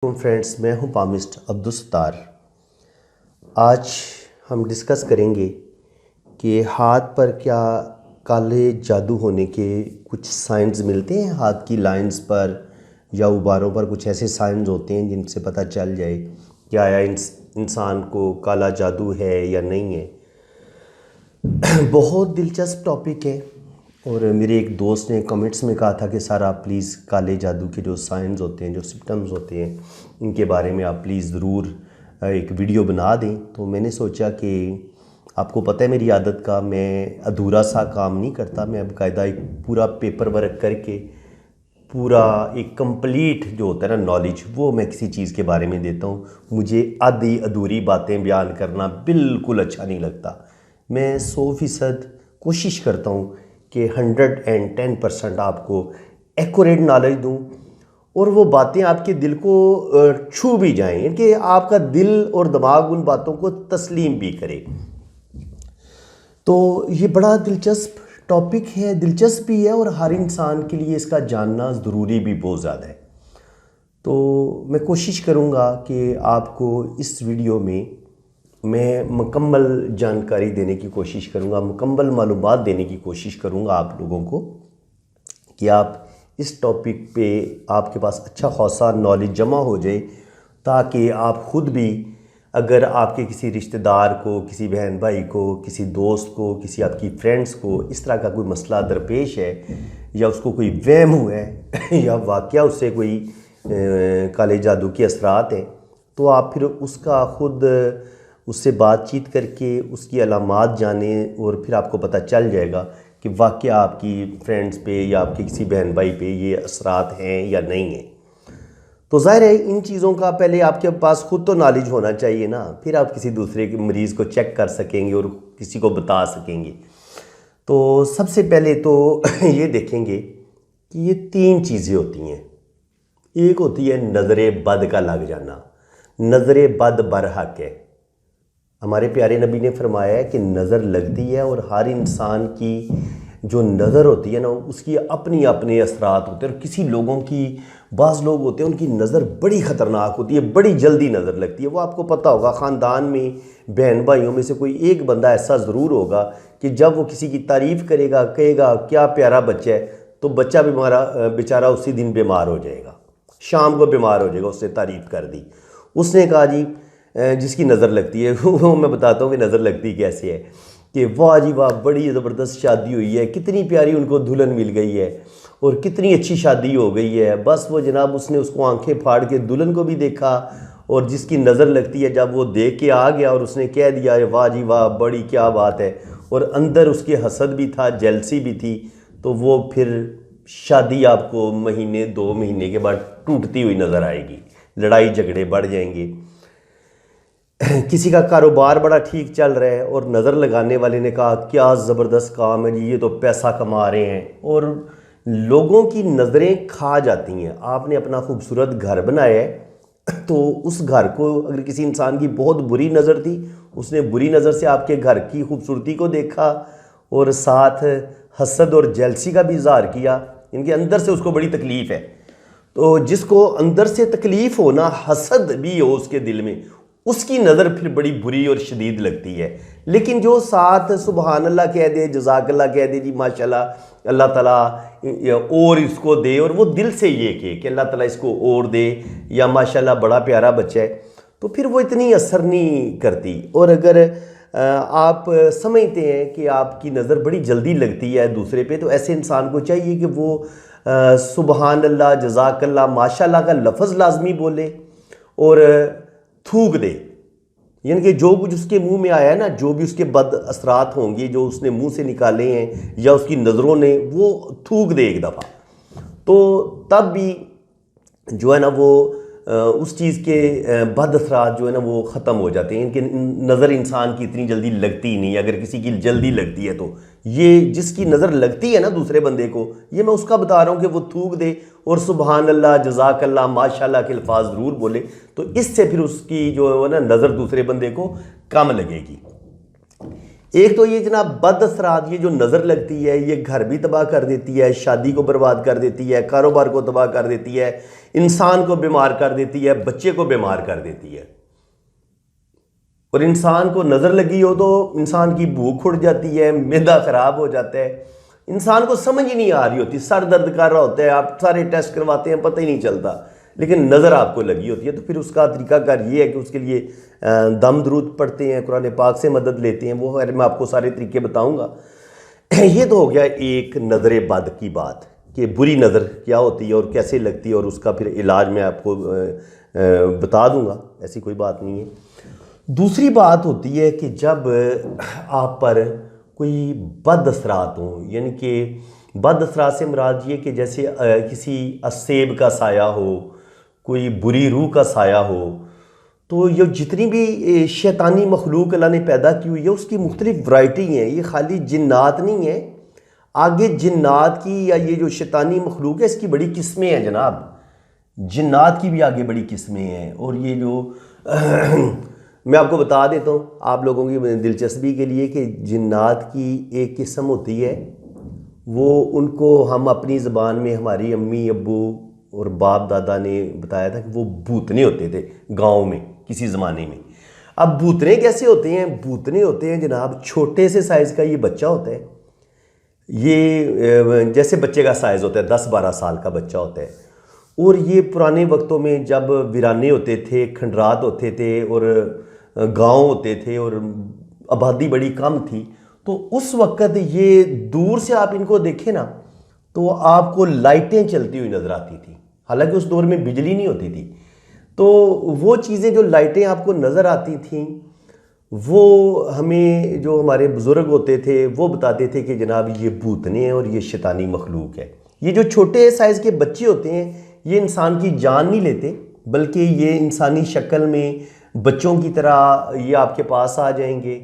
Friends, मैं हूं palmist Abdul Sattar. आज हम डिस्कस करेंगे कि हाथ पर क्या काले जादू होने के कुछ साइंस मिलते हैं। हाथ की लाइंस पर या उबारों पर कुछ ऐसे साइंस होते हैं जिनसे पता चल जाए कि आया इंसान को काला जादू है या नहीं है। बहुत दिलचस्प टॉपिक है और मेरे एक दोस्त ने कमेंट्स में कहा था कि सर आप प्लीज़ काले जादू के जो साइंस होते हैं, जो सिम्टम्स होते हैं, इनके बारे में आप प्लीज़ ज़रूर एक वीडियो बना दें। तो मैंने सोचा कि आपको पता है मेरी आदत का, मैं अधूरा सा काम नहीं करता। मैं बाकायदा एक पूरा पेपर वर्क करके पूरा एक कंप्लीट जो होता है ना नॉलेज, वो मैं किसी चीज़ के बारे में देता हूँ। मुझे आधी अधूरी बातें बयान करना बिल्कुल अच्छा नहीं लगता। मैं 100% कोशिश करता हूँ कि 110% आपको एक्यूरेट नॉलेज दूँ और वो बातें आपके दिल को छू भी जाएं, कि आपका दिल और दिमाग उन बातों को तस्लीम भी करे। तो ये बड़ा दिलचस्प टॉपिक है, दिलचस्प भी है और हर इंसान के लिए इसका जानना ज़रूरी भी बहुत ज़्यादा है। तो मैं कोशिश करूँगा कि आपको इस वीडियो में मैं मुकम्मल जानकारी देने की कोशिश करूँगा, मुकम्मल मालूमात देने की कोशिश करूँगा आप लोगों को, कि आप इस टॉपिक पे आपके पास अच्छा खासा नॉलेज जमा हो जाए, ताकि आप ख़ुद भी अगर आपके किसी रिश्तेदार को, किसी बहन भाई को, किसी दोस्त को, किसी आपकी फ्रेंड्स को इस तरह का कोई मसला दरपेश है या उसको कोई वहम हुआ है या वाक़या उससे कोई काले जादू के असरात हैं, तो आप फिर उसका ख़ुद उससे बातचीत करके उसकी अलामात जाने और फिर आपको पता चल जाएगा कि वाक़या आपकी फ्रेंड्स पे या आपके किसी बहन भाई पे ये असरात हैं या नहीं हैं। तो ज़ाहिर है इन चीज़ों का पहले आपके पास ख़ुद तो नॉलेज होना चाहिए ना, फिर आप किसी दूसरे के मरीज़ को चेक कर सकेंगे और किसी को बता सकेंगे। तो सबसे पहले तो ये देखेंगे कि ये 3 चीज़ें होती हैं। एक होती है नज़र बद का लग जाना। नज़र बद बरहक है। हमारे प्यारे नबी ने फरमाया है कि नज़र लगती है और हर इंसान की जो नज़र होती है ना, उसकी अपनी अपने असरात होते हैं। और किसी लोगों की, बाज़ लोग होते हैं उनकी नज़र बड़ी ख़तरनाक होती है, बड़ी जल्दी नज़र लगती है। वो आपको पता होगा, ख़ानदान में बहन भाइयों में से कोई एक बंदा ऐसा ज़रूर होगा कि जब वो किसी की तारीफ़ करेगा, कहेगा क्या प्यारा बच्चा है, तो बच्चा बेचारा उसी दिन बीमार हो जाएगा, शाम को बीमार हो जाएगा। उसने तारीफ़ कर दी, उसने कहा जी जिसकी नज़र लगती है वो मैं बताता हूँ कि नज़र लगती कैसे है, कि वाह जी वाह बड़ी ज़बरदस्त शादी हुई है, कितनी प्यारी उनको दुल्हन मिल गई है और कितनी अच्छी शादी हो गई है। बस वो जनाब उसने उसको आंखें फाड़ के दुल्हन को भी देखा और जिसकी नज़र लगती है जब वो देख के आ गया और उसने कह दिया वाह जी वाह बड़ी क्या बात है, और अंदर उसके हसद भी था, जेलसी भी थी, तो वो फिर शादी आपको महीने 2 महीने के बाद टूटती हुई नज़र आएगी, लड़ाई झगड़े बढ़ जाएंगे। किसी का कारोबार बड़ा ठीक चल रहा है और नज़र लगाने वाले ने कहा क्या ज़बरदस्त काम है जी, ये तो पैसा कमा रहे हैं, और लोगों की नज़रें खा जाती हैं। आपने अपना खूबसूरत घर बनाया है तो उस घर को अगर किसी इंसान की बहुत बुरी नज़र थी, उसने बुरी नज़र से आपके घर की खूबसूरती को देखा और साथ हसद और जेलसी का भी इज़हार किया, इनके अंदर से उसको बड़ी तकलीफ़ है। तो जिसको अंदर से तकलीफ़ हो ना, हसद भी हो उसके दिल में, उसकी नज़र फिर बड़ी बुरी और शदीद लगती है। लेकिन जो साथ सुबहान अल्लाह कह दे, जज़ाकल्लाह कह दे जी माशाल्लाह अल्लाह ताला और इसको दे, और वो दिल से ये कहे कि अल्लाह ताला इसको और दे या माशाल्लाह बड़ा प्यारा बच्चा है, तो फिर वो इतनी असर नहीं करती। और अगर आप समझते हैं कि आपकी नज़र बड़ी जल्दी लगती है दूसरे पे, तो ऐसे इंसान को चाहिए कि वो सुबहान अल्लाह, जज़ाकल्लाह, माशाल्लाह का लफ्ज़ लाजमी बोले और थूक दे, यानी कि जो कुछ उसके मुंह में आया है ना, जो भी उसके बद असरात होंगे जो उसने मुंह से निकाले हैं या उसकी नज़रों ने, वो थूक दे एक दफ़ा, तो तब भी जो है ना वो उस चीज़ के बद असरात जो है ना वो ख़त्म हो जाते हैं। इनकी नज़र इंसान की इतनी जल्दी लगती नहीं, अगर किसी की जल्दी लगती है तो ये जिसकी नज़र लगती है ना दूसरे बंदे को, ये मैं उसका बता रहा हूँ कि वो थूक दे और सुबहान अल्लाह, जज़ाकल्लाह, माशाल्लाह के अल्फाज ज़रूर बोले, तो इससे फिर उसकी जो है ना नज़र दूसरे बंदे को कम लगेगी। एक तो ये जनाब बद असरात, ये जो नज़र लगती है ये घर भी तबाह कर देती है, शादी को बर्बाद कर देती है, कारोबार को तबाह कर देती है, इंसान को बीमार कर देती है, बच्चे को बीमार कर देती है। और इंसान को नज़र लगी हो तो इंसान की भूख उड़ जाती है, मैदा ख़राब हो जाता है, इंसान को समझ ही नहीं आ रही होती, सर दर्द कर रहा होता है, आप सारे टेस्ट करवाते हैं पता ही नहीं चलता, लेकिन नज़र आपको लगी होती है। तो फिर उसका तरीकाकार ये है कि उसके लिए दम दरूद पढ़ते हैं, कुरान पाक से मदद लेते हैं, वो मैं आपको सारे तरीके बताऊंगा। ये तो हो गया एक नज़र बद की बात कि बुरी नज़र क्या होती है और कैसे लगती है, और उसका फिर इलाज मैं आपको बता दूंगा, ऐसी कोई बात नहीं है। दूसरी बात होती है कि जब आप पर कोई बद असरात हों, यानी कि बद असरात से मुराद ये कि जैसे किसी असेब का साया हो, कोई बुरी रूह का साया हो, तो ये जितनी भी शैतानी मखलूक अल्लाह ने पैदा की हुई है उसकी मुख्तलिफ वैरायटी हैं। ये खाली जिन्नात नहीं है, आगे जिन्नात की या ये जो शैतानी मखलूक है इसकी बड़ी किस्में हैं जनाब, जिन्नात की भी आगे बड़ी किस्में हैं। और ये जो मैं आपको बता देता हूँ आप लोगों की दिलचस्पी के लिए कि जिन्नात की एक किस्म होती है, वो उनको हम अपनी ज़बान में हमारी अम्मी अब्बू और बाप दादा ने बताया था कि वो भूतने होते थे गांव में किसी ज़माने में। अब भूतने कैसे होते हैं? भूतने होते हैं जनाब छोटे से साइज़ का ये बच्चा होता है, ये जैसे बच्चे का साइज़ होता है 10-12 साल का बच्चा होता है। और ये पुराने वक्तों में जब वीराने होते थे, खंडरात होते थे और गांव होते थे और आबादी बड़ी कम थी, तो उस वक़्त ये दूर से आप इनको देखें ना तो आपको लाइटें चलती हुई नज़र आती थी, हालांकि उस दौर में बिजली नहीं होती थी। तो वो चीज़ें जो लाइटें आपको नज़र आती थीं वो हमें जो हमारे बुज़ुर्ग होते थे वो बताते थे कि जनाब ये भूतने हैं और ये शैतानी मखलूक है। ये जो छोटे साइज़ के बच्चे होते हैं ये इंसान की जान नहीं लेते, बल्कि ये इंसानी शक्ल में बच्चों की तरह ये आपके पास आ जाएंगे,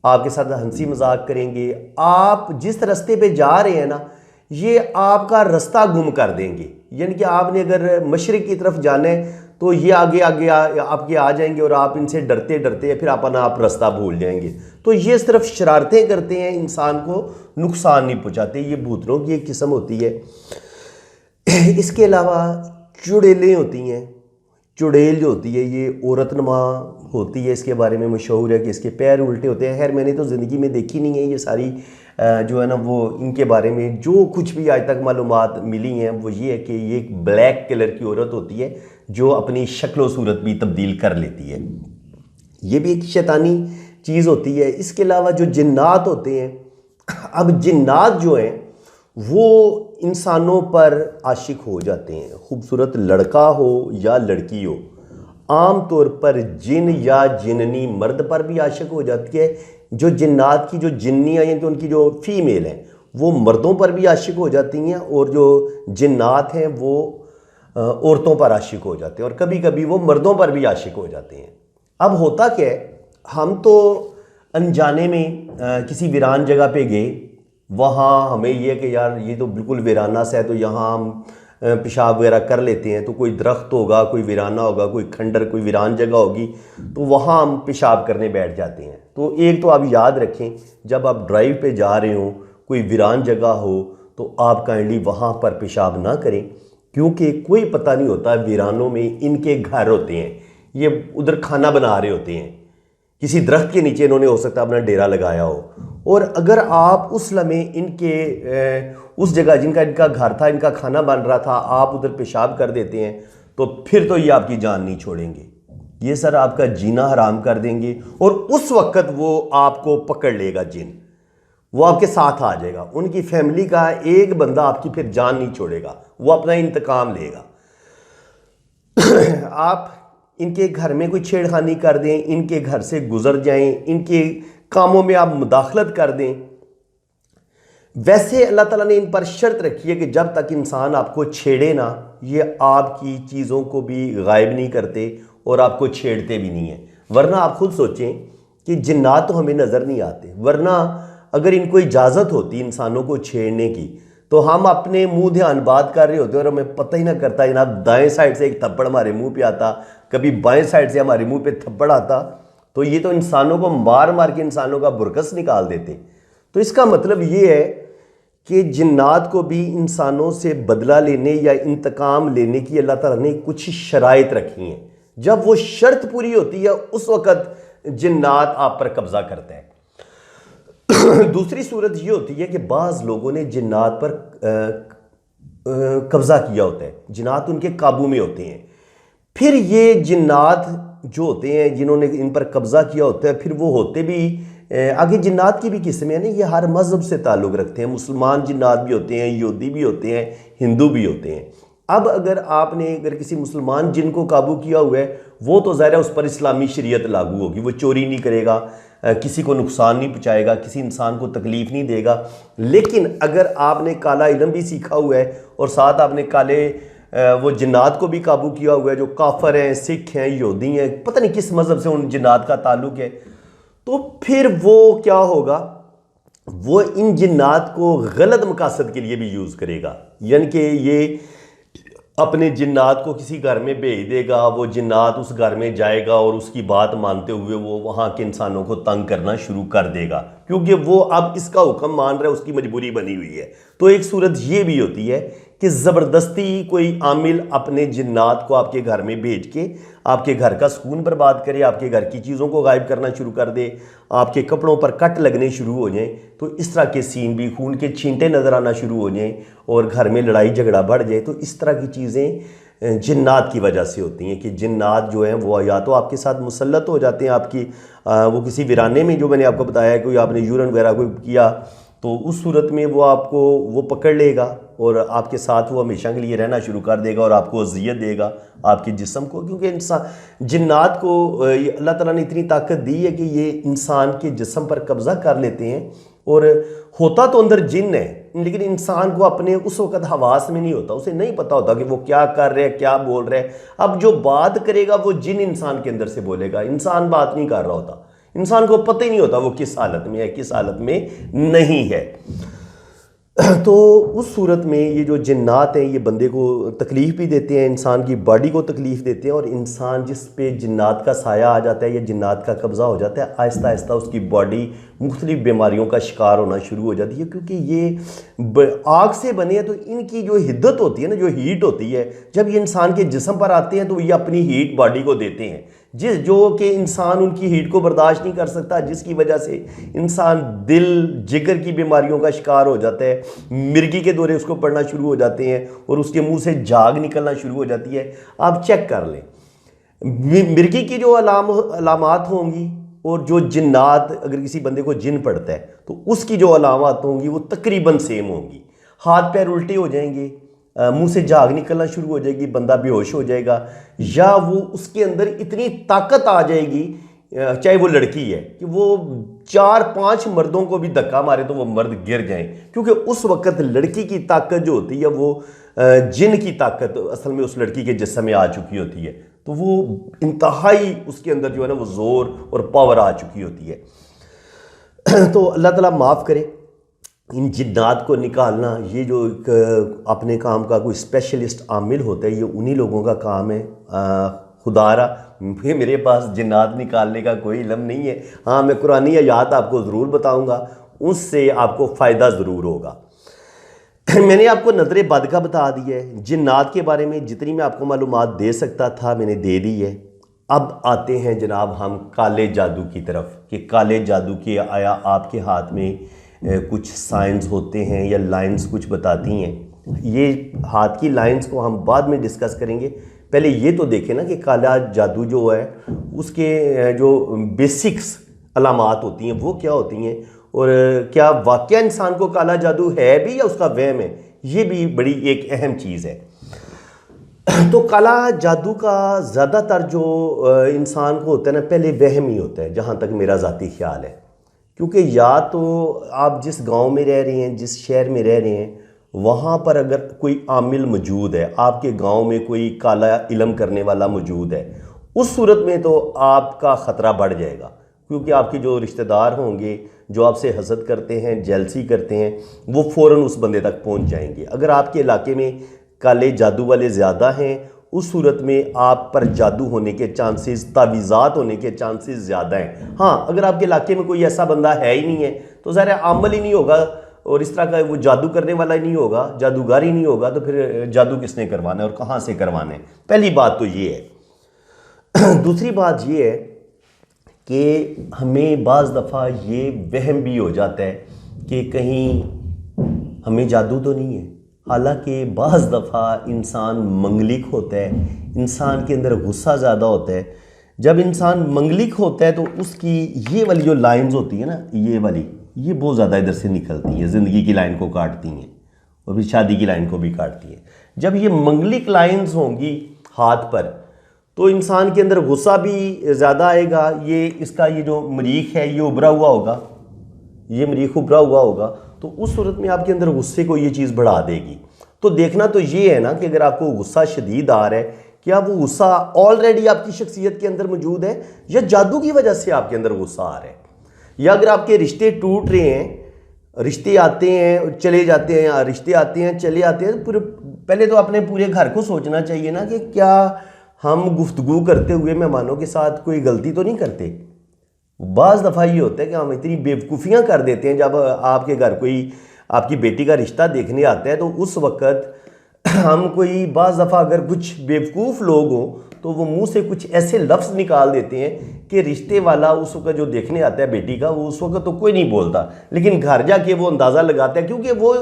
आपके साथ हंसी मजाक करेंगे। आप जिस रास्ते पे जा रहे हैं ना ये आपका रास्ता गुम कर देंगे, यानी कि आपने अगर मशरिक की तरफ जाना है तो ये आगे आगे आपके आ जाएंगे और आप इनसे डरते डरते फिर अपना आप रास्ता भूल जाएंगे। तो ये सिर्फ शरारतें करते हैं, इंसान को नुकसान नहीं पहुंचाते। ये भूतों की एक किस्म होती है। इसके अलावा चुड़ैलें होती हैं। चुड़ैल जो होती है ये औरतनुमा होती है, इसके बारे में मशहूर है कि इसके पैर उल्टे होते हैं। खैर मैंने तो ज़िंदगी में देखी नहीं है ये सारी जो है ना, वो इनके बारे में जो कुछ भी आज तक मालूमात मिली हैं वो ये है कि ये एक ब्लैक कलर की औरत होती है जो अपनी शक्ल सूरत भी तब्दील कर लेती है। ये भी एक शैतानी चीज़ होती है। इसके अलावा जो जिन्नात होते हैं, अब जिन्नात जो हैं वो इंसानों पर आशिक हो जाते हैं, खूबसूरत लड़का हो या लड़की हो। आम तौर पर जिन या जिन्नी मर्द पर भी आशिक हो जाती है। जो जिन्नात की जो जिन्नियाँ यानी कि उनकी जो फीमेल हैं वो मर्दों पर भी आशिक हो जाती हैं, और जो जिन्नात हैं वो औरतों पर आशिक हो जाते हैं, और कभी कभी वो मर्दों पर भी आशिक हो जाते हैं। अब होता क्या है, हम तो अनजाने में किसी वीरान जगह पे गए, वहाँ हमें ये कि यार ये तो बिल्कुल वीराना सा है, तो यहाँ हम पेशाब वगैरह कर लेते हैं। तो कोई दरख्त होगा, कोई वीराना होगा, कोई खंडर, कोई वीरान जगह होगी, तो वहाँ हम पेशाब करने बैठ जाते हैं। तो एक तो आप याद रखें, जब आप ड्राइव पे जा रहे हो, कोई वीरान जगह हो, तो आप काइंडली वहाँ पर पेशाब ना करें, क्योंकि कोई पता नहीं होता वीरानों में इनके घर होते हैं, ये उधर खाना बना रहे होते हैं, किसी दरख्त के नीचे इन्होंने हो सकता है अपना डेरा लगाया हो। और अगर आप उस लम्हे इनके उस जगह जिनका इनका घर था, इनका खाना बन रहा था, आप उधर पेशाब कर देते हैं, तो फिर तो ये आपकी जान नहीं छोड़ेंगे, ये सर आपका जीना हराम कर देंगे। और उस वक्त वो आपको पकड़ लेगा जिन, वो आपके साथ आ जाएगा। उनकी फैमिली का एक बंदा आपकी फिर जान नहीं छोड़ेगा, वो अपना इंतकाम लेगा। आप इनके घर में कोई छेड़खानी कर दें, इनके घर से गुजर जाएं, इनके कामों में आप मुदाखलत कर दें। वैसे अल्लाह ताला ने इन पर शर्त रखी है कि जब तक इंसान आपको छेड़े ना, ये आपकी चीज़ों को भी गायब नहीं करते और आपको छेड़ते भी नहीं है। वरना आप खुद सोचें कि जिन्नात तो हमें नज़र नहीं आते, वरना अगर इनको इजाज़त होती इंसानों को छेड़ने की तो हम अपने मुंह ध्यान बात कर रहे होते और हमें पता ही ना करता। जनाब दाएं साइड से एक थप्पड़ हमारे मुंह पे आता, कभी बाएं साइड से हमारे मुंह पे थप्पड़ आता, तो ये तो इंसानों को मार मार के इंसानों का बुरकस निकाल देते। तो इसका मतलब ये है कि जिन्नात को भी इंसानों से बदला लेने या इंतकाम लेने की अल्लाह ताला ने कुछ शराइत रखी हैं। जब वो शर्त पूरी होती है उस वक़्त जिन्नात आप पर कब्जा करता है। दूसरी सूरत ये होती है कि बाज़ लोगों ने जिन्नात पर कब्जा किया होता है, जिन्नात उनके काबू में होते हैं। फिर ये जिन्नात जो होते हैं जिन्होंने इन पर कब्जा किया होता है, फिर वो होते भी आगे जिन्नात की भी किस्में हैं ना, ये हर मज़हब से ताल्लुक़ रखते हैं। मुसलमान जिन्नात भी होते हैं, यहूदी भी होते हैं, हिंदू भी होते हैं। अब अगर किसी मुसलमान जिन को काबू किया हुआ है, वो तो ज़ाहिर है उस पर इस्लामी शरीयत लागू होगी। वो चोरी नहीं करेगा, किसी को नुकसान नहीं पहुँचाएगा, किसी इंसान को तकलीफ़ नहीं देगा। लेकिन अगर आपने काला इल्म भी सीखा हुआ है और साथ आपने काले वो जिन्नात को भी काबू किया हुआ है, जो काफर हैं, सिख हैं, यहूदी हैं, पता नहीं किस मज़हब से उन जिन्नात का ताल्लुक़ है, तो फिर वो क्या होगा, वो इन जिन्नात को गलत मकासद के लिए भी यूज़ करेगा। यानी कि ये अपने जिन्नात को किसी घर में भेज देगा, वो जिन्नात उस घर में जाएगा और उसकी बात मानते हुए वो वहाँ के इंसानों को तंग करना शुरू कर देगा, क्योंकि वो अब इसका हुक्म मान रहा है, उसकी मजबूरी बनी हुई है। तो एक सूरत ये भी होती है कि ज़बरदस्ती कोई आमिल अपने जिन्नात को आपके घर में भेज के आपके घर का सुकून बर्बाद करे, आपके घर की चीज़ों को गायब करना शुरू कर दे, आपके कपड़ों पर कट लगने शुरू हो जाएं। तो इस तरह के सीन भी, खून के छींटे नज़र आना शुरू हो जाएं और घर में लड़ाई झगड़ा बढ़ जाए। तो इस तरह की चीज़ें जिन्नात की वजह से होती हैं कि जिन्नात जो हैं वो या तो आपके साथ मुसल्लत हो जाते हैं, आपकी वो किसी वीराने में, जो मैंने आपको बताया, कोई आपने यूरन वगैरह कोई किया, तो उस सूरत में वो पकड़ लेगा और आपके साथ वो हमेशा के लिए रहना शुरू कर देगा और आपको अज़ियत देगा आपके जिस्म को। क्योंकि इंसान जिन्नात को अल्लाह ताला ने इतनी ताकत दी है कि ये इंसान के जिस्म पर कब्ज़ा कर लेते हैं। और होता तो अंदर जिन है, लेकिन इंसान को अपने उस वक़्त हवास में नहीं होता, उसे नहीं पता होता कि वो क्या कर रहे हैं, क्या बोल रहे हैं। अब जो बात करेगा वो जिन इंसान के अंदर से बोलेगा, इंसान बात नहीं कर रहा होता, इंसान को पता ही नहीं होता वो किस हालत में है, किस हालत में नहीं है। तो उस सूरत में ये जो जिन्नात हैं ये बंदे को तकलीफ़ भी देते हैं, इंसान की बॉडी को तकलीफ़ देते हैं। और इंसान जिस पे जिन्नात का साया आ जाता है या जिन्नात का कब्ज़ा हो जाता है, आहिस्ता आहिस्ता उसकी बॉडी मुख्तलिफ़ बीमारियों का शिकार होना शुरू हो जाती है। क्योंकि ये आग से बने हैं, तो इनकी जो हिद्दत होती है ना, जो हीट होती है, जब ये इंसान के जिस्म पर आते हैं तो ये अपनी हीट बॉडी को देते हैं, जो कि इंसान उनकी हीट को बर्दाश्त नहीं कर सकता, जिसकी वजह से इंसान दिल जिगर की बीमारियों का शिकार हो जाता है। मिर्गी के दौरे उसको पड़ना शुरू हो जाते हैं और उसके मुंह से झाग निकलना शुरू हो जाती है। आप चेक कर लें, मिर्गी की जो अलामात होंगी और जो जिन्नात, अगर किसी बंदे को जिन पड़ता है तो उसकी जो अलामात होंगी वो तकरीबन सेम होंगी। हाथ पैर उल्टे हो जाएंगे, मुंह से झाग निकलना शुरू हो जाएगी, बंदा बेहोश हो जाएगा, या वो उसके अंदर इतनी ताकत आ जाएगी, चाहे वो लड़की है, कि वो 4-5 मर्दों को भी धक्का मारे तो वो मर्द गिर जाएं। क्योंकि उस वक़्त लड़की की ताकत जो होती है वो जिन की ताकत असल में उस लड़की के जिस्म में आ चुकी होती है। तो वो इंतहाई उसके अंदर जो है ना वो ज़ोर और पावर आ चुकी होती है। तो अल्लाह ताला माफ़ करे। इन जिन्नात को निकालना, ये जो एक अपने काम का कोई स्पेशलिस्ट आमिल होता है, ये उन्हीं लोगों का काम है। खुदारा मेरे पास जिन्नात निकालने का कोई इल्म नहीं है। हाँ, मैं कुरानी आयत आपको ज़रूर बताऊंगा, उससे आपको फ़ायदा ज़रूर होगा। मैंने आपको नज़र बद का बता दिया है। जिन्नात के बारे में जितनी मैं आपको मालूमात दे सकता था मैंने दे दी है। अब आते हैं जनाब हम काले जादू की तरफ, कि काले जादू के आया आपके हाथ में कुछ साइंस होते हैं या लाइंस कुछ बताती हैं। ये हाथ की लाइंस को हम बाद में डिस्कस करेंगे। पहले ये तो देखें ना कि काला जादू जो है उसके जो बेसिक्स अलामात होती हैं वो क्या होती हैं, और क्या वाकया इंसान को काला जादू है भी या उसका वहम है, ये भी बड़ी एक अहम चीज़ है। तो काला जादू का ज़्यादातर जो इंसान को होता है ना, पहले वहम ही होता है, जहाँ तक मेरा ज़ाती ख्याल है। क्योंकि या तो आप जिस गांव में रह रहे हैं, जिस शहर में रह रहे हैं, वहाँ पर अगर कोई आमिल मौजूद है, आपके गांव में कोई काला इल्म करने वाला मौजूद है, उस सूरत में तो आपका ख़तरा बढ़ जाएगा। क्योंकि आपके जो रिश्तेदार होंगे जो आपसे हसद करते हैं, जेलसी करते हैं, वो फ़ौरन उस बंदे तक पहुँच जाएंगे। अगर आपके इलाके में काले जादू वाले ज़्यादा हैं उस सूरत में आप पर जादू होने के चांसेस, तावीज़ात होने के चांसेस ज़्यादा हैं। हाँ, अगर आपके इलाके में कोई ऐसा बंदा है ही नहीं है तो ज़रा अमल ही नहीं होगा और इस तरह का वो जादू करने वाला ही नहीं होगा, जादूगर ही नहीं होगा, तो फिर जादू किसने करवाना है और कहाँ से करवाना है। पहली बात तो ये है। दूसरी बात ये है कि हमें बाज़ दफ़ा ये वहम भी हो जाता है कि कहीं हमें जादू तो नहीं है। हालांकि बाज़ दफ़ा इंसान मंगलिक होता है, इंसान के अंदर गुस्सा ज़्यादा होता है। जब इंसान मंगलिक होता है तो उसकी ये वाली जो लाइंस होती है ना, ये वाली, ये बहुत ज़्यादा इधर से निकलती हैं, ज़िंदगी की लाइन को काटती हैं और फिर शादी की लाइन को भी काटती हैं। जब ये मंगलिक लाइंस होंगी हाथ पर तो इंसान के अंदर गुस्सा भी ज़्यादा आएगा। ये इसका ये जो मरीख है ये उभरा हुआ होगा, ये मरीख उभरा हुआ होगा, तो उस सूरत में आपके अंदर गुस्से को ये चीज़ बढ़ा देगी। तो देखना तो ये है ना कि अगर आपको गुस्सा शदीद आ रहा है, क्या वो गुस्सा ऑलरेडी आपकी शख्सियत के अंदर मौजूद है या जादू की वजह से आपके अंदर गुस्सा आ रहा है। या अगर आपके रिश्ते टूट रहे हैं, रिश्ते आते हैं चले जाते हैं, या रिश्ते आते हैं चले आते हैं, तो पहले तो अपने पूरे घर को सोचना चाहिए ना कि क्या हम गुफ्तगू करते हुए मेहमानों के साथ कोई गलती तो नहीं करते। बाज़ दफ़ा ये होता है कि हम इतनी बेवकूफ़ियाँ कर देते हैं। जब आपके घर कोई आपकी बेटी का रिश्ता देखने आता है तो उस वक़्त हम कोई बाज़ दफ़ा अगर कुछ बेवकूफ़ लोग हों तो वो मुंह से कुछ ऐसे लफ्ज़ निकाल देते हैं कि रिश्ते वाला उस वक़्त जो देखने आता है बेटी का, वो उस वक़्त तो कोई नहीं बोलता, लेकिन घर जाके वो अंदाज़ा लगाता है, क्योंकि वो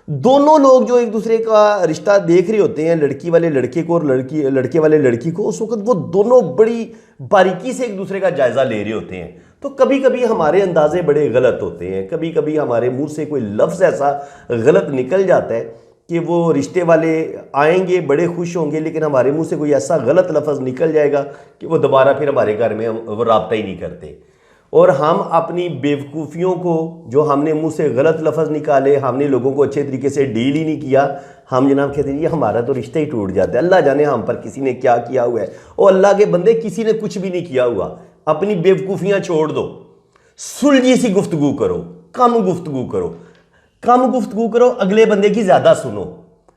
दोनों लोग जो एक दूसरे का रिश्ता देख रहे होते हैं, लड़की वाले लड़के को और लड़के वाले लड़की को, उस वक्त वो दोनों बड़ी बारीकी से एक दूसरे का जायज़ा ले रहे होते हैं। तो कभी कभी हमारे अंदाजे बड़े गलत होते हैं, कभी कभी हमारे मुंह से कोई लफ्ज़ ऐसा गलत निकल जाता है कि वो रिश्ते वाले आएंगे बड़े खुश होंगे, लेकिन हमारे मुंह से कोई ऐसा गलत लफ्ज़ निकल जाएगा कि वो दोबारा फिर हमारे घर में वो रब्ता ही नहीं करते। और हम अपनी बेवकूफ़ियों को, जो हमने मुंह से गलत लफ्ज़ निकाले, हमने लोगों को अच्छे तरीके से डील ही नहीं किया, हम जनाब कहते हैं ये हमारा तो रिश्ता ही टूट जाता है। अल्लाह जाने हम पर किसी ने क्या किया हुआ है। और अल्लाह के बंदे, किसी ने कुछ भी नहीं किया हुआ। अपनी बेवकूफ़ियाँ छोड़ दो, सुलझी सी गुफ्तगू करो, कम गुफ्तगू करो, कम गुफ्तगू करो, अगले बंदे की ज़्यादा सुनो।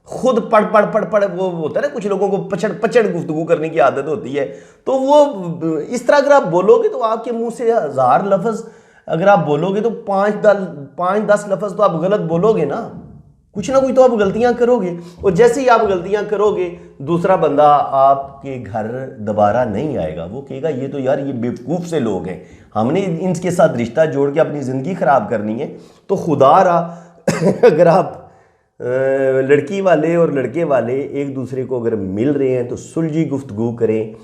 खुद पढ़ पढ़ पढ़ पढ़ वो होता है ना, कुछ लोगों को पचड़ पचड़ गुफ्तगू करने की आदत होती है, तो वो इस तरह अगर आप बोलोगे तो आपके मुंह से 1000 लफ्ज़ अगर आप बोलोगे तो 5-10 लफ्ज़ तो आप गलत बोलोगे ना, कुछ ना कुछ तो आप गलतियां करोगे। और जैसे ही आप गलतियां करोगे, दूसरा बंदा आपके घर दोबारा नहीं आएगा। वो कहेगा ये तो यार ये बेवकूफ़ से लोग हैं, हमने इनके साथ रिश्ता जोड़ के अपनी ज़िंदगी ख़राब करनी है। तो खुदा रहा अगर आप लड़की वाले और लड़के वाले एक दूसरे को अगर मिल रहे हैं तो सुलझी गुफ्तगू करें,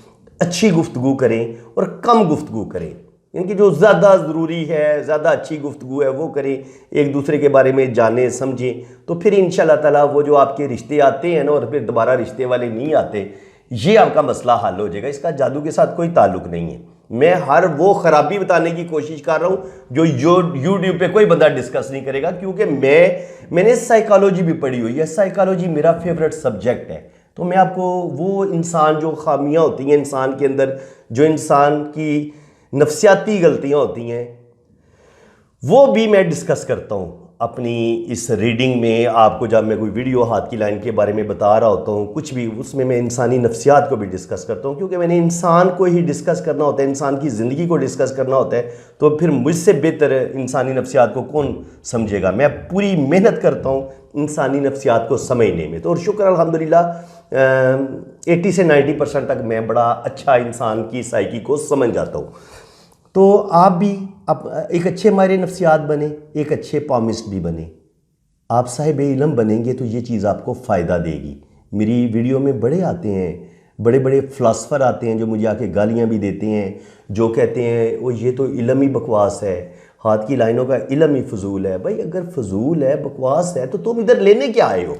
अच्छी गुफ्तगू करें और कम गुफ्तगू करें। इनकी जो ज़्यादा ज़रूरी है, ज़्यादा अच्छी गुफ्तगू है वो करें, एक दूसरे के बारे में जाने समझें, तो फिर इंशाअल्लाह ताला वो जो आपके रिश्ते आते हैं ना और फिर दोबारा रिश्ते वाले नहीं आते, ये आपका मसला हल हो जाएगा। इसका जादू के साथ कोई ताल्लुक़ नहीं है। मैं हर वो ख़राबी बताने की कोशिश कर रहा हूँ जो यूट्यूब पे कोई बंदा डिस्कस नहीं करेगा, क्योंकि मैंने साइकोलॉजी भी पढ़ी हुई है, साइकोलॉजी मेरा फेवरेट सब्जेक्ट है। तो मैं आपको वो इंसान जो खामियां होती हैं इंसान के अंदर, जो इंसान की नफ्सियाती गलतियां होती हैं, वो भी मैं डिस्कस करता हूँ अपनी इस रीडिंग में। आपको जब मैं कोई वीडियो हाथ की लाइन के बारे में बता रहा होता हूँ, कुछ भी, उसमें मैं इंसानी नफ्सियात को भी डिस्कस करता हूँ, क्योंकि मैंने इंसान को ही डिस्कस करना होता है, इंसान की ज़िंदगी को डिस्कस करना होता है। तो फिर मुझसे बेहतर इंसानी नफ्सियात को कौन समझेगा। मैं पूरी मेहनत करता हूँ इंसानी नफ्सियात को समझने में। तो और शुक्र अल्हम्दुलिल्लाह 80 से 90% तक मैं बड़ा अच्छा इंसान की साइकी को समझ जाता हूँ। तो आप भी एक अच्छे माहिर नफ्सियात बने, एक अच्छे पामिस्ट भी बने। आप साहिब इल्म बनेंगे तो ये चीज़ आपको फ़ायदा देगी। मेरी वीडियो में बड़े आते हैं, बड़े बड़े फ़िलासफ़र आते हैं जो मुझे आके गालियाँ भी देते हैं, जो कहते हैं वो ये तो इल्म ही बकवास है, हाथ की लाइनों का इल्म ही फजूल है। भाई अगर फजूल है, बकवास है, तो तुम इधर लेने क्या आए हो?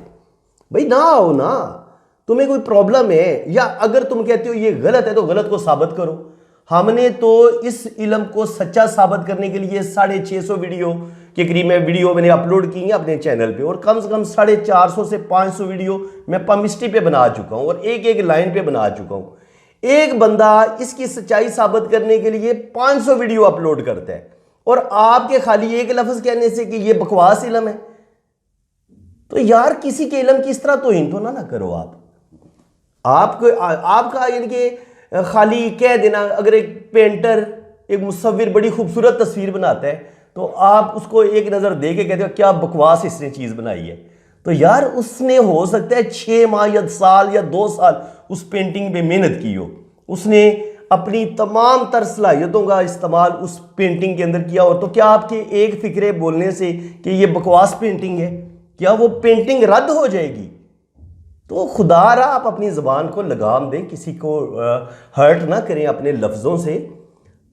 भाई ना आओ ना, तुम्हें कोई प्रॉब्लम है, या अगर तुम कहते हो ये गलत है तो गलत को साबित करो। हमने तो इस इल्म को सच्चा साबित करने के लिए 650 वीडियो के करीब में वीडियो मैंने अपलोड की है अपने चैनल पे, और कम से कम 450 से 500 वीडियो मैं पामिस्ट्री पे बना चुका हूं और एक एक लाइन पे बना चुका हूं। एक बंदा इसकी सच्चाई साबित करने के लिए 500 वीडियो अपलोड करता है, और आपके खाली एक लफ्ज कहने से कि ये बकवास इल्म है, तो यार किसी के इल्म की इस तरह तौहीन तो ना करो आप। आपका यानी कि खाली कह देना, अगर एक पेंटर एक मुसव्विर बड़ी खूबसूरत तस्वीर बनाता है तो आप उसको एक नज़र दे के कहते हो क्या बकवास इसने चीज़ बनाई है, तो यार उसने हो सकता है 6 माह या साल या 2 साल उस पेंटिंग पे मेहनत की हो, उसने अपनी तमाम तर सलाहियतों का इस्तेमाल उस पेंटिंग के अंदर किया हो, तो क्या आपके एक फिक्रे बोलने से कि ये बकवास पेंटिंग है क्या वो पेंटिंग रद्द हो जाएगी? तो खुदारा आप अपनी ज़बान को लगाम दें, किसी को हर्ट ना करें अपने लफ्ज़ों से।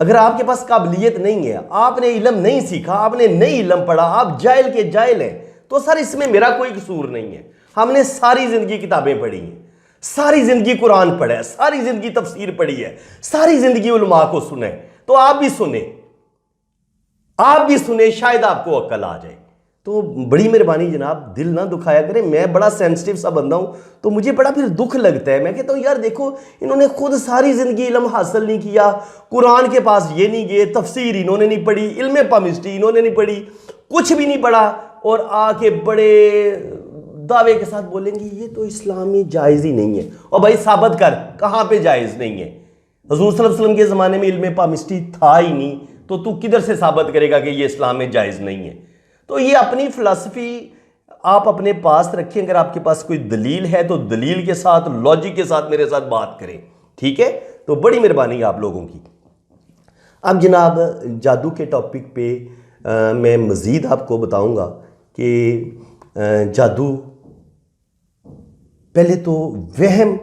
अगर आपके पास काबिलियत नहीं है, आपने इल्म नहीं सीखा, आपने नहीं इल्म पढ़ा, आप जाहिल के जाहिल हैं, तो सर इसमें मेरा कोई कसूर नहीं है। हमने सारी ज़िंदगी किताबें पढ़ी हैं, सारी ज़िंदगी कुरान पढ़ा है, सारी ज़िंदगी तफसीर पढ़ी है, सारी ज़िंदगी उलमा को सुने, तो आप भी सुने, शायद आपको अक्ल आ जाए। तो बड़ी मेहरबानी जनाब, दिल ना दुखाया करें। मैं बड़ा सेंसिटिव सा बंदा हूँ, तो मुझे बड़ा फिर दुख लगता है। मैं कहता हूँ यार देखो, इन्होंने खुद सारी ज़िंदगी इल्म हासिल नहीं किया, कुरान के पास ये नहीं गए, तफसीर इन्होंने नहीं पढ़ी, इल्म पामिस्ट्री इन्होंने नहीं पढ़ी, कुछ भी नहीं पढ़ा, और आके बड़े दावे के साथ बोलेंगे ये तो इस्लाम में जायज़ ही नहीं है। और भाई साबित कर कहाँ पे जायज़ नहीं है? हुजूर सल्लल्लाहु अलैहि वसल्लम के ज़माने में इल्म पामिस्ट्री था ही नहीं, तो तू किधर से साबित करेगा कि ये इस्लाम में जायज़ नहीं है? तो ये अपनी फ़िलासफ़ी आप अपने पास रखें। अगर आपके पास कोई दलील है तो दलील के साथ, लॉजिक के साथ मेरे साथ बात करें, ठीक है? तो बड़ी मेहरबानी आप लोगों की। अब जनाब जादू के टॉपिक पे मैं मज़ीद आपको बताऊंगा कि जादू, पहले तो वहम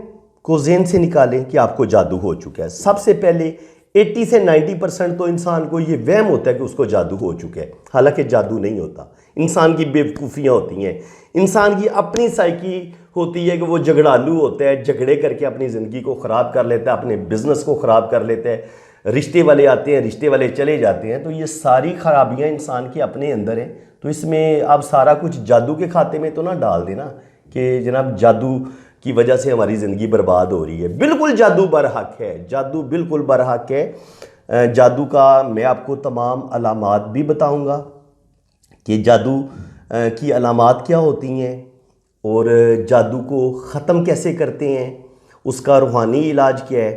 को ज़हन से निकालें कि आपको जादू हो चुका है। सबसे पहले 80 से 90% तो इंसान को ये वहम होता है कि उसको जादू हो चुका है, हालांकि जादू नहीं होता। इंसान की बेवकूफ़ियाँ होती हैं, इंसान की अपनी साइकी होती है कि वो झगड़ालू होता है, झगड़े करके अपनी ज़िंदगी को ख़राब कर लेता है, अपने बिज़नेस को ख़राब कर लेता है, रिश्ते वाले आते हैं, रिश्ते वाले चले जाते हैं। तो ये सारी खराबियाँ इंसान के अपने अंदर हैं। तो इसमें आप सारा कुछ जादू के खाते में तो ना डाल देना कि जनाब जादू की वजह से हमारी ज़िंदगी बर्बाद हो रही है। बिल्कुल जादू बरहक है, जादू बिल्कुल बरहक है। जादू का मैं आपको तमाम अलामात भी बताऊंगा कि जादू की अलामात क्या होती हैं और जादू को ख़त्म कैसे करते हैं, उसका रूहानी इलाज क्या है।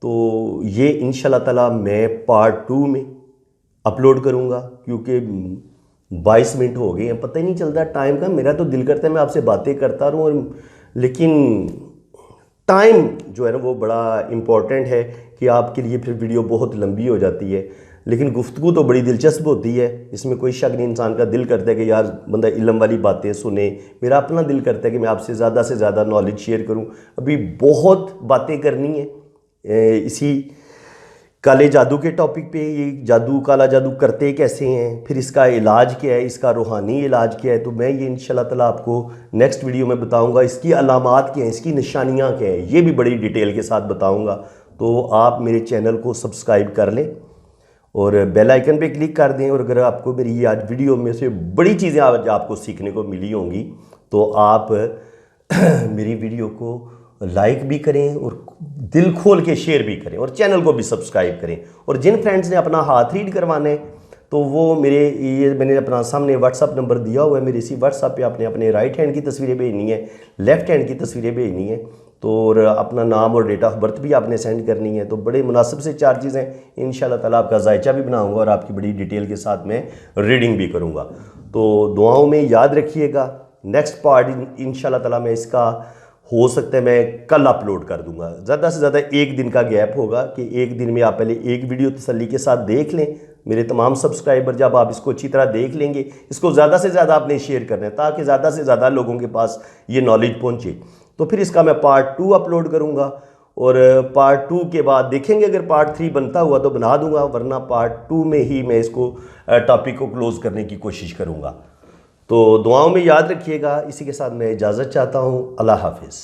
तो ये इंशाल्लाह ताला मैं पार्ट 2 में अपलोड करूँगा, क्योंकि 22 मिनट हो गए हैं, पता ही नहीं चलता टाइम का। मेरा तो दिल करता है मैं आपसे बातें करता रहूँ, और लेकिन टाइम जो है ना वो बड़ा इम्पॉर्टेंट है कि आपके लिए फिर वीडियो बहुत लंबी हो जाती है। लेकिन गुफ्तगू तो बड़ी दिलचस्प होती है, इसमें कोई शक नहीं। इंसान का दिल करता है कि यार बंदा इल्म वाली बातें सुने, मेरा अपना दिल करता है कि मैं आपसे ज़्यादा से ज़्यादा नॉलेज शेयर करूं। अभी बहुत बातें करनी है इसी काले जादू के टॉपिक पे। ये जादू, काला जादू करते कैसे हैं, फिर इसका इलाज क्या है, इसका रूहानी इलाज क्या है, तो मैं ये इंशाल्लाह ताला आपको नेक्स्ट वीडियो में बताऊंगा। इसकी अलामात क्या हैं, इसकी निशानियां क्या हैं, ये भी बड़ी डिटेल के साथ बताऊंगा। तो आप मेरे चैनल को सब्सक्राइब कर लें और बेल आइकन पे क्लिक कर दें। और अगर आपको मेरी ये आज वीडियो में से बड़ी चीज़ें आज आपको सीखने को मिली होंगी तो आप मेरी वीडियो को लाइक भी करें और दिल खोल के शेयर भी करें और चैनल को भी सब्सक्राइब करें। और जिन फ्रेंड्स ने अपना हाथ रीड करवाना है तो वो मैंने अपना सामने व्हाट्सअप नंबर दिया हुआ है, मेरे इसी व्हाट्सअप पे आपने अपने राइट हैंड की तस्वीरें भेजनी है, लेफ़्ट हैंड की तस्वीरें भेजनी है, तो और अपना नाम और डेट ऑफ बर्थ भी आपने सेंड करनी है। तो बड़े मुनासिब से चार्जेस हैं। इंशाल्लाह ताला आपका जायचा भी बनाऊंगा और आपकी बड़ी डिटेल के साथ मैं रीडिंग भी करूँगा। तो दुआओं में याद रखिएगा। नेक्स्ट पार्ट इंशाल्लाह ताला मैं इसका हो सकता है मैं कल अपलोड कर दूंगा। ज़्यादा से ज़्यादा 1 दिन का गैप होगा कि 1 दिन में आप पहले एक वीडियो तसल्ली के साथ देख लें। मेरे तमाम सब्सक्राइबर जब आप इसको अच्छी तरह देख लेंगे, इसको ज़्यादा से ज़्यादा आपने शेयर करना है ताकि ज़्यादा से ज़्यादा लोगों के पास ये नॉलेज पहुँचे। तो फिर इसका मैं पार्ट 2 अपलोड करूँगा और पार्ट 2 के बाद देखेंगे, अगर पार्ट 3 बनता हुआ तो बना दूँगा, वरना पार्ट 2 में ही मैं इसको टॉपिक को क्लोज़ करने की कोशिश करूँगा। तो दुआओं में याद रखिएगा। इसी के साथ मैं इजाज़त चाहता हूँ। अल्लाह हाफिज़।